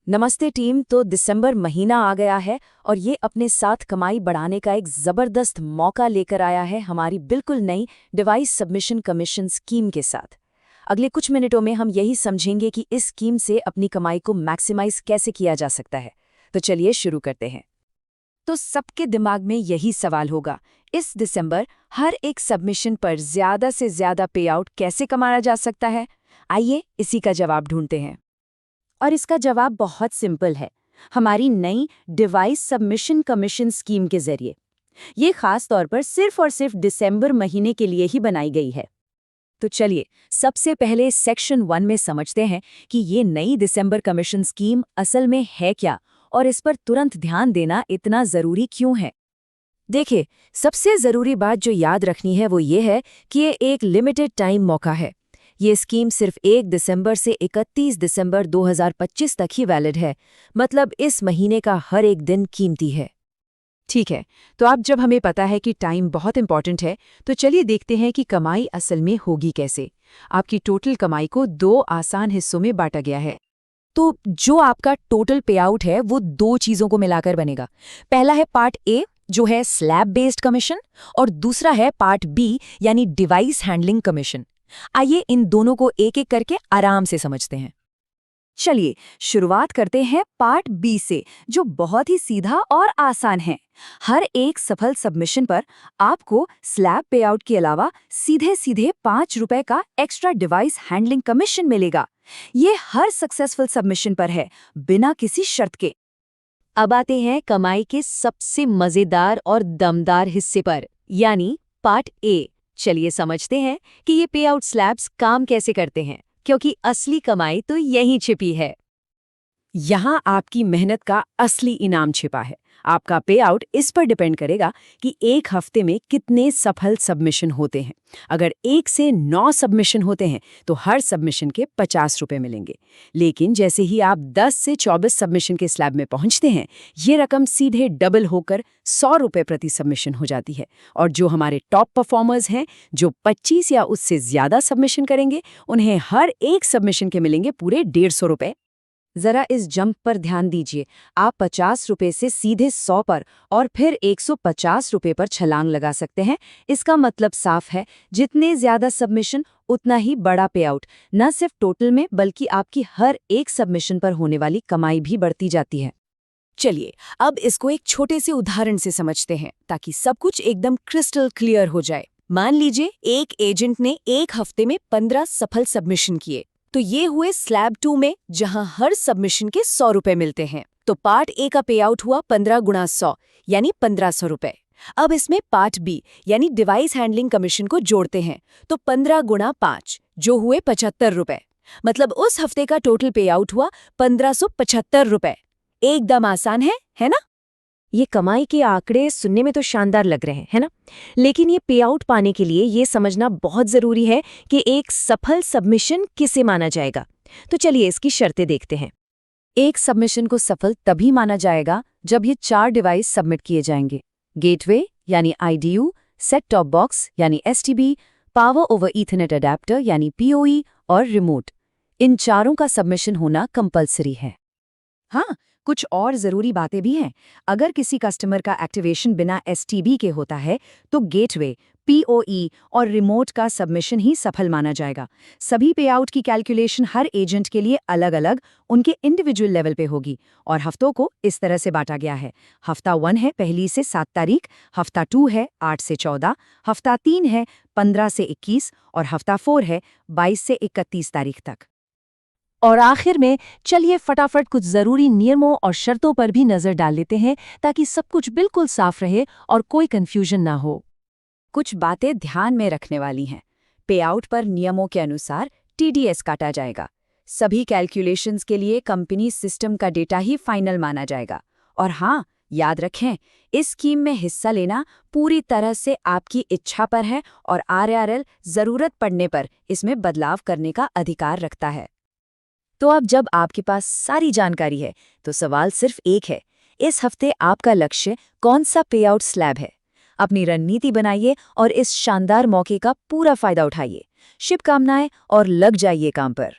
नमस्ते टीम। तो दिसंबर महीना आ गया है और ये अपने साथ कमाई बढ़ाने का एक ज़बरदस्त मौका लेकर आया है हमारी बिल्कुल नई डिवाइस सबमिशन कमीशन स्कीम के साथ। अगले कुछ मिनटों में हम यही समझेंगे कि इस स्कीम से अपनी कमाई को मैक्सिमाइज कैसे किया जा सकता है। तो चलिए शुरू करते हैं। तो सबके दिमाग में यही सवाल होगा, इस दिसंबर हर एक सबमिशन पर ज़्यादा से ज़्यादा पे आउट कैसे कमाया जा सकता है। आइए इसी का जवाब ढूंढते हैं। और इसका जवाब बहुत सिंपल है, हमारी नई डिवाइस सबमिशन कमीशन स्कीम के जरिए। ये खास तौर पर सिर्फ और सिर्फ दिसंबर महीने के लिए ही बनाई गई है। तो चलिए सबसे पहले सेक्शन 1 में समझते हैं कि ये नई दिसंबर कमीशन स्कीम असल में है क्या और इस पर तुरंत ध्यान देना इतना ज़रूरी क्यों है। देखिए, सबसे ज़रूरी बात जो याद रखनी है वो ये है कि ये एक लिमिटेड टाइम मौका है। ये स्कीम सिर्फ 1 दिसंबर से 31 दिसंबर 2025 तक ही वैलिड है, मतलब इस महीने का हर एक दिन कीमती है। ठीक है, तो अब जब हमें पता है कि टाइम बहुत इंपॉर्टेंट है, तो चलिए देखते हैं कि कमाई असल में होगी कैसे। आपकी टोटल कमाई को 2 आसान हिस्सों में बांटा गया है। तो जो आपका टोटल पे आउट है वो 2 चीज़ों को मिलाकर बनेगा। पहला है पार्ट ए, जो है स्लैब बेस्ड कमीशन, और दूसरा है पार्ट बी यानी डिवाइस हैंडलिंग कमीशन। आइए इन दोनों को एक एक करके आराम से समझते हैं। चलिए शुरुआत करते हैं पार्ट बी से, जो बहुत ही सीधा और आसान है। हर एक सफल सबमिशन पर आपको स्लैब पे आउट के अलावा सीधे सीधे 5 रुपए का एक्स्ट्रा डिवाइस हैंडलिंग कमीशन मिलेगा। ये हर सक्सेसफुल सबमिशन पर है, बिना किसी शर्त के। अब आते हैं कमाई के सबसे मजेदार और दमदार हिस्से पर, यानी पार्ट ए। चलिए समझते हैं कि ये पे आउट स्लैब्स काम कैसे करते हैं, क्योंकि असली कमाई तो यहीं छिपी है। यहाँ आपकी मेहनत का असली इनाम छिपा है। आपका पे आउट इस पर डिपेंड करेगा कि एक हफ्ते में कितने सफल सबमिशन होते हैं। अगर 1 से 9 सबमिशन होते हैं तो हर सबमिशन के 50 रुपए मिलेंगे। लेकिन जैसे ही आप 10 से 24 सबमिशन के स्लैब में पहुंचते हैं, ये रकम सीधे डबल होकर 100 रुपए प्रति सबमिशन हो जाती है। और जो हमारे टॉप परफॉर्मर्स हैं, जो 25 या उससे ज्यादा सबमिशन करेंगे, उन्हें हर एक सबमिशन के मिलेंगे पूरे 150 रुपए। जरा इस जंप पर ध्यान दीजिए। आप 50 रुपए से सीधे 100 पर और फिर 150 रुपए पर छलांग लगा सकते हैं। इसका मतलब साफ है, जितने ज्यादा सबमिशन उतना ही बड़ा पे आउट। न सिर्फ टोटल में बल्कि आपकी हर एक सबमिशन पर होने वाली कमाई भी बढ़ती जाती है। चलिए अब इसको एक छोटे से उदाहरण से समझते हैं, ताकि सब कुछ एकदम क्रिस्टल क्लियर हो जाए। मान लीजिए एक एजेंट ने एक हफ्ते में 15 सफल सबमिशन किए, तो ये हुए स्लैब 2 में, जहां हर सबमिशन के 100 रुपए मिलते हैं। तो पार्ट ए का पे आउट हुआ 15 गुणा 100 यानी 1500 रुपए। अब इसमें पार्ट बी यानी डिवाइस हैंडलिंग कमीशन को जोड़ते हैं, तो 15 गुणा 5 जो हुए 75 रुपए। मतलब उस हफ्ते का टोटल पे आउट हुआ 1575 रुपए। एकदम आसान है ना? ये कमाई के आंकड़े सुनने में तो शानदार लग रहे हैं, है ना? लेकिन ये पे आउट पाने के लिए ये समझना बहुत ज़रूरी है कि एक सफल सबमिशन किसे माना जाएगा। तो चलिए इसकी शर्तें देखते हैं। एक सबमिशन को सफल तभी माना जाएगा जब ये 4 डिवाइस सबमिट किए जाएंगे: गेटवे यानी आईडीयू, सेट टॉप बॉक्स यानी STB, power over Ethernet adapter यानी पीओई और रिमोट। इन चारों का सबमिशन होना कंपलसरी है। हाँ, कुछ और ज़रूरी बातें भी हैं। अगर किसी कस्टमर का एक्टिवेशन बिना एसटीबी के होता है, तो गेटवे, पीओई और रिमोट का सबमिशन ही सफल माना जाएगा। सभी पे आउट की कैलकुलेशन हर एजेंट के लिए अलग-अलग उनके इंडिविजुअल लेवल पे होगी, और हफ्तों को इस तरह से बांटा गया है। हफ्ता 1 है 1 से 7 तारीख, हफ्ता 2 है 8 से 14, हफ्ता 3 है 15 से 21 और हफ्ता 4 है 22 से 31 तारीख तक। और आखिर में चलिए फटाफट कुछ ज़रूरी नियमों और शर्तों पर भी नज़र डाल लेते हैं, ताकि सब कुछ बिल्कुल साफ रहे और कोई कन्फ्यूजन ना हो। कुछ बातें ध्यान में रखने वाली हैं। पे आउट पर नियमों के अनुसार टीडीएस काटा जाएगा। सभी कैलकुलेशंस के लिए कंपनी सिस्टम का डेटा ही फाइनल माना जाएगा। और हाँ, याद रखें, इस स्कीम में हिस्सा लेना पूरी तरह से आपकी इच्छा पर है और आरआरएल ज़रूरत पड़ने पर इसमें बदलाव करने का अधिकार रखता है। तो अब जब आपके पास सारी जानकारी है, तो सवाल सिर्फ एक है, इस हफ्ते आपका लक्ष्य कौन सा पे आउट स्लैब है? अपनी रणनीति बनाइए और इस शानदार मौके का पूरा फायदा उठाइए। शुभकामनाएं और लग जाइए काम पर।